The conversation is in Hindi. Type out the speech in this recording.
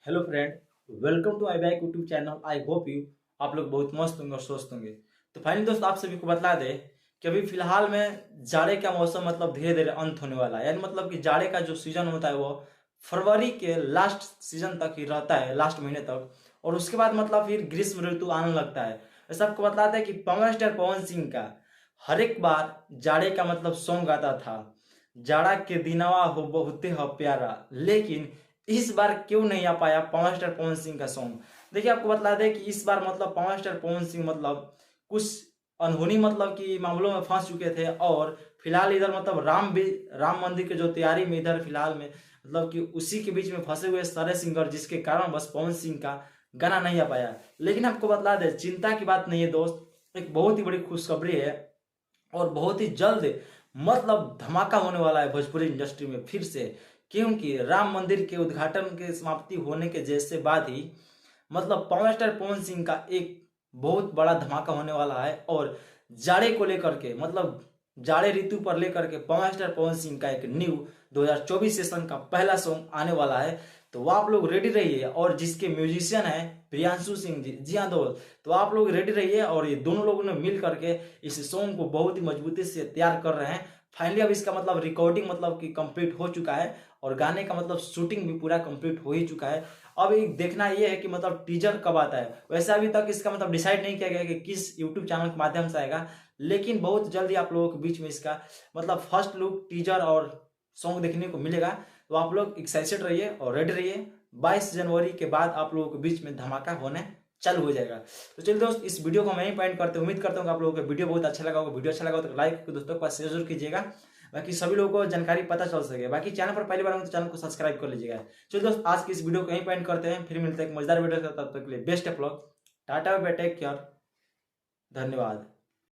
Hello friend, welcome to I back YouTube channel. I hope you आप लोग बहुत मस्त होंगे और स्वस्थ होंगे। तो फाइनली दोस्त आप सभी को बता दें कि अभी फिलहाल में जाड़े का मौसम मतलब धीरे धीरे अंत होने वाला है। यानी मतलब कि जाड़े का जो सीजन होता है वो फरवरी के लास्ट सीजन तक ही रहता है, लास्ट महीने तक। और उसके बाद मतलब फिर ग्रीष्म ऋतु आने लगता है। वैसे आपको बतलाते हैं कि पवन स्टार पवन सिंह का हर एक बार जाड़े का मतलब सॉन्ग आता था, जाड़ा के दिनवा हो बहुते हो प्यारा। लेकिन इस बार क्यों नहीं आ पाया पवन स्टार पवन सिंह का सॉन्ग। देखिए आपको बता दें कि इस बार मतलब पवन स्टार पवन सिंह मतलब कुछ अनहोनी मतलब कि मामलों में फंस चुके थे। और फिलहाल इधर मतलब राम मंदिर के जो तैयारी में इधर फिलहाल में मतलब कि उसी के बीच में फंसे हुए सारे सिंगर, जिसके कारण बस पवन सिंह का गाना नहीं आ पाया। लेकिन आपको बता दें चिंता की बात नहीं है दोस्त, एक बहुत ही बड़ी खुशखबरी है और बहुत ही जल्द मतलब धमाका होने वाला है भोजपुरी इंडस्ट्री में फिर से। क्योंकि राम मंदिर के उद्घाटन के समाप्ति होने के जैसे बाद ही मतलब पवन स्टार पवन सिंह का एक बहुत बड़ा धमाका होने वाला है। और जाड़े को लेकर के मतलब जाड़े ऋतु पर लेकर के पवन स्टार पवन सिंह का एक न्यू 2024 सेशन का पहला सॉन्ग आने वाला है। तो वो आप लोग रेडी रहिए। और जिसके म्यूजिशियन है प्रियांशु सिंह जी हाँ दोस्त, तो आप लोग रेडी रहिए। और ये दोनों लोगों ने मिल करके इस सॉन्ग को बहुत ही मजबूती से तैयार कर रहे हैं। फाइनली अब इसका मतलब रिकॉर्डिंग मतलब कि कंप्लीट हो चुका है और गाने का मतलब शूटिंग भी पूरा कंप्लीट हो ही चुका है। अब एक देखना ये है कि मतलब टीजर कब आता है। वैसे अभी तक इसका मतलब डिसाइड नहीं किया गया कि किस यूट्यूब चैनल के माध्यम से आएगा, लेकिन बहुत जल्दी आप लोगों के बीच में इसका मतलब फर्स्ट लुक टीजर और सॉन्ग देखने को मिलेगा। तो आप लोग एक्साइटेड रहिए और रेडी रहिए। 22 जनवरी के बाद आप लोगों के बीच में धमाका होने चालू हो जाएगा। तो चलिए दोस्त, इस वीडियो को हम यहीं पॉइंट करते हैं। उम्मीद करता हूँ कि आप लोगों को वीडियो बहुत अच्छा लगा होगा। वीडियो अच्छा लगा हो तो लाइक करके दोस्तों के पास शेयर जरूर कीजिएगा, बाकी सभी लोगों को जानकारी पता चल सके। बाकी चैनल पर पहली बार हो तो चैनल को सब्सक्राइब कर लीजिएगा। चलिए दोस्त, आज की इस वीडियो को यहीं पॉइंट करते हैं, फिर मिलते हैं एक मजेदार वीडियो के साथ। तब तक के लिए best of luck, tata bye bye, take care, धन्यवाद।